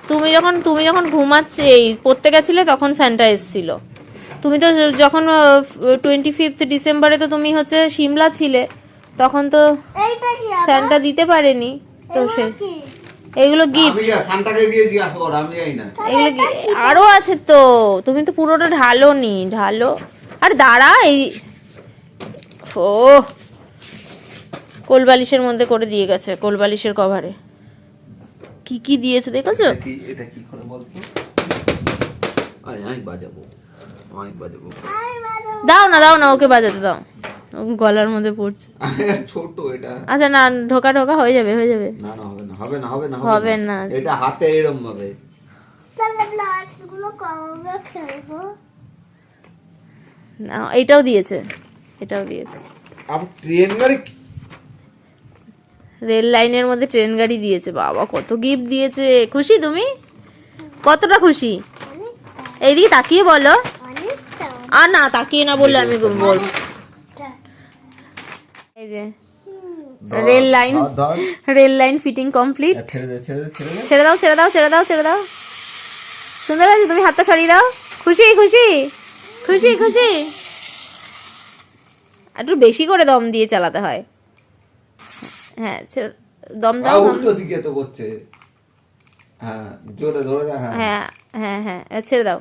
তুমি যখন ঘুমাচ্ছে পড়তে গেছিলে তখন স্যান্টা এসেছিল। তুমি তো যখন 25 ডিসেম্বরে তো তুমি হচ্ছে সিমলা ছিলে, তখন তো স্যান্টা দিতে পারেনি। তো সে এগুলো গিফট, এগুলো আরো আছে তো, তুমি তো পুরোটা ঢালোনি। ঢালো। আর দাঁড়া, এই ও কোলবালিশের মধ্যে করে দিয়ে গেছে, কোলবালিশের কভারে কি কি দিয়েছে দেখেছো? এটা কি করে বলতো? আমি বাজাবো। দাও না ওকে বাজাতে দাও, গলার মধ্যে পড়ছে। ছোট এটা। আচ্ছা না, ঢোকা হয়ে যাবে। না হবে না। এটা হাতে এরকম ভাবে। তাহলে ব্লাডস গুলো কবে খেলবো? না, এটাও দিয়েছে। আবার ট্রেন গাড়ি, রেল লাইনের মধ্যে ট্রেন গাড়ি দিয়েছে। বাবা কত গিফট দিয়েছে। খুশি তুমি? কতটা খুশি? এইদিকে তাকিয়ে বলো। আর না তাকিয়ে না বললে আমি বলবো। এই যে রেল লাইন ফিটিং কমপ্লিট। ছেড়ে দাও। সুন্দর আছে, তুমি হাতটা সরিয়ে দাও। খুশি একটু বেশি করে দম দিয়ে চালাতে হয়। হ্যাঁ, দম দাও। উল্টো দিকে তো করছে। হ্যাঁ, জোরে ধরে। হ্যাঁ, ছেড়ে দাও।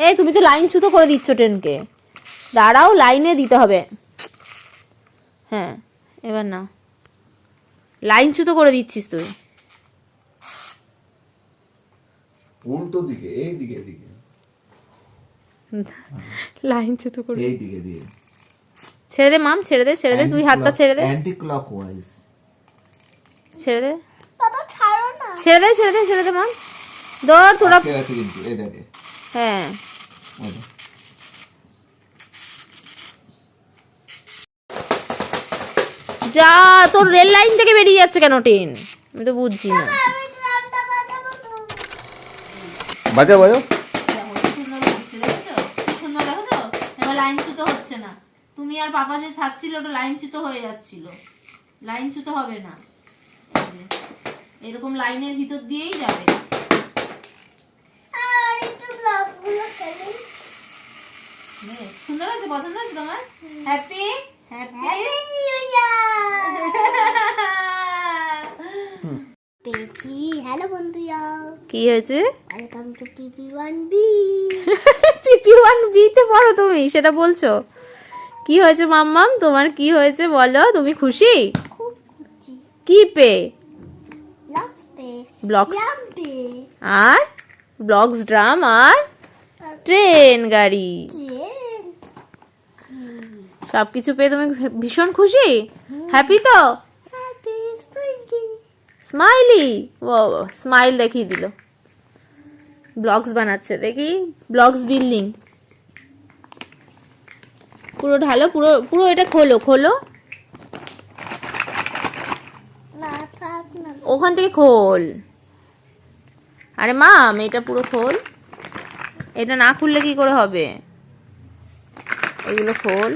এই তুমি তো লাইন ছুতো করে দিচ্ছ ট্রেনকে। দাঁড়াও, লাইনে দিতে হবে। হ্যাঁ, এবার না, লাইন ছুতো করে দিচ্ছিস তুই। উল্টো দিকে, এই দিকে লাইন ছুতো করে এই দিকে দিয়ে। ছেড়ে দে মাম, ছেড়ে দে। তুই হাতটা ছেড়ে দে। অ্যান্টি ক্লকওয়াইজ ছেড়ে দে। বাবা ছাড়ো না। ছেড়ে দে মাম। দৌড় তোরা। ঠিক আছে কিন্তু এই দেখে। হ্যাঁ, যা, তোর রেল লাইন থেকে বেরিয়ে যাচ্ছে কেন ট্রেন? আমি তো বুঝছি না। আমি ড্রামটা বাজাবো তো। বাজাও। এবার লাইন ছুতো হচ্ছে না। তুমি আর পাপা যে ছাড়ছিল ওটা লাইন ছুতো হয়ে যাচ্ছিল। লাইন ছুতো হবে না, এরকম লাইনের ভিতর দিয়েই যাবে। আর একটু ব্লগ গুলো খেলি। সুন্দর আছে, পছন্দ হয়েছে তোমার? Happy happy new year. পেয়েছি। হ্যালো বন্ধুরা, কি হয়েছে? Welcome to PP1B। PP1B তে পড়ো তুমি, সেটা বলছো? কি হয়েছে মাম্মাম, তোমার কি হয়েছে বলো? তুমি খুশি? খুব খুশি। কি পে? ব্লগস পে। ব্লগস ড্রাম পে। আর ব্লগস ড্রাম আর ট্রেন গাড়ি, ট্রেন। সবকিছু পেয়ে তুমি ভীষণ খুশি? হ্যাপি তো? Happy smiley. স্মাইলি। ও স্মাইল দেখিয়ে দিল। ব্লগস বানাচ্ছে, দেখি ব্লগস বিল্ডিং। পুরো ঢালো, পুরো এটা খোলো। না থাক না। ওখান থেকে খোল। আরে মাম, এটা পুরো খোল। এটা না খুললে কি করে হবে? এগুলো খোল।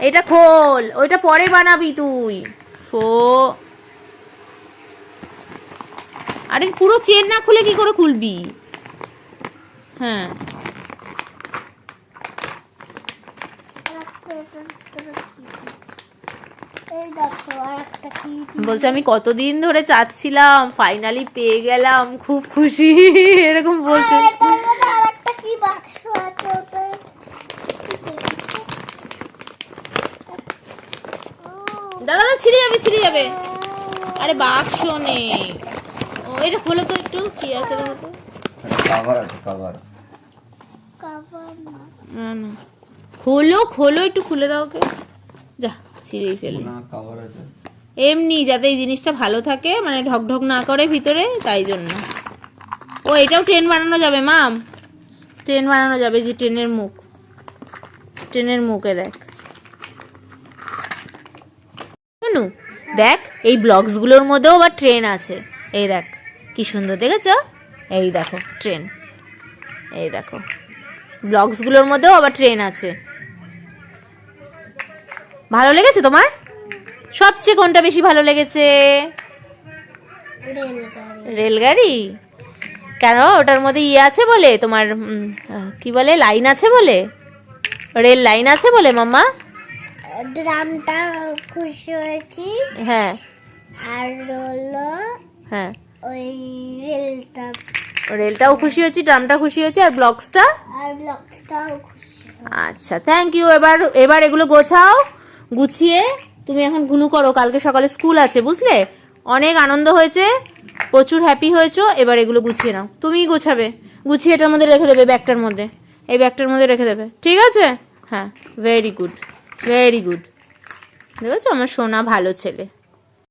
এটা খোল, ওইটা পরে বানাবি তুই। আরে পুরো চেন না খুলে কি করে খুলবি? হ্যাঁ, এই দেখো আরেকটা কি। বলছে আমি কতদিন ধরে চাচ্ছিলাম, ফাইনালি পেয়ে গেলাম, খুব খুশি, এরকম বলছে। তার মধ্যে আরেকটা কি বাক্স আছে ওটা। দাদা ছিঁড়ে যাবে। আরে বাক্স নেই। ও এটা খোলো তো একটু, কি আছে দেখো তো। কভার আছে, কভার। কভার না। না, খোলো একটু, খুলে দাও ওকে। যা, ছিঁড়েই ফেললো। না, কভার আছে। এমনি যাতে এই জিনিসটা ভালো থাকে, মানে ঢকঢক না করে ভিতরে, তাই জন্য। ও এটাও ট্রেন বানানো যাবে মাম, ট্রেন বানানো যাবে। যে ট্রেনের মুখে দেখ, দেখ এই ব্লগস গুলোর মধ্যেও আবার ট্রেন আছে। এই দেখ কি সুন্দর, দেখেছো? এই দেখো ট্রেন, এই দেখো ব্লগস গুলোর মধ্যেও আবার ট্রেন আছে। ভালো লেগেছে তোমার? সবচেয়ে কোনটা বেশি ভালো লেগেছে? রেলগাড়ি। রেলগাড়ি। কেন? ওটার মধ্যে ইয়ে আছে বলে, তোমার কি বলে, লাইন আছে বলে, রেল লাইন আছে বলে মাম্মা? ড্রামটা খুশি হয়েছি, হ্যাঁ আর হলো হ্যাঁ, ওই রেলটা, রেলটাও খুশি হয়েছি, ড্রামটা খুশি হয়েছে, আর ব্লকসটা। আর ব্লকসটাও খুশি। আচ্ছা, থ্যাংক ইউ। এবার এগুলো গোছাও, গুছিয়ে তুমি এখন ঘুনু করো, কালকে সকালে স্কুল আছে, বুঝলে? অনেক আনন্দ হয়েছে, প্রচুর হ্যাপি হয়েছো। এবার এগুলো গুছিয়ে নাও, তুমিই গোছাবে, গুছিয়ে এটার মধ্যে রেখে দেবে, ব্যাগটার মধ্যে, এই ব্যাগটার মধ্যে রেখে দেবে, ঠিক আছে? হ্যাঁ, ভেরি গুড, ভেরি গুড। দেখেছো আমার সোনা ভালো ছেলে।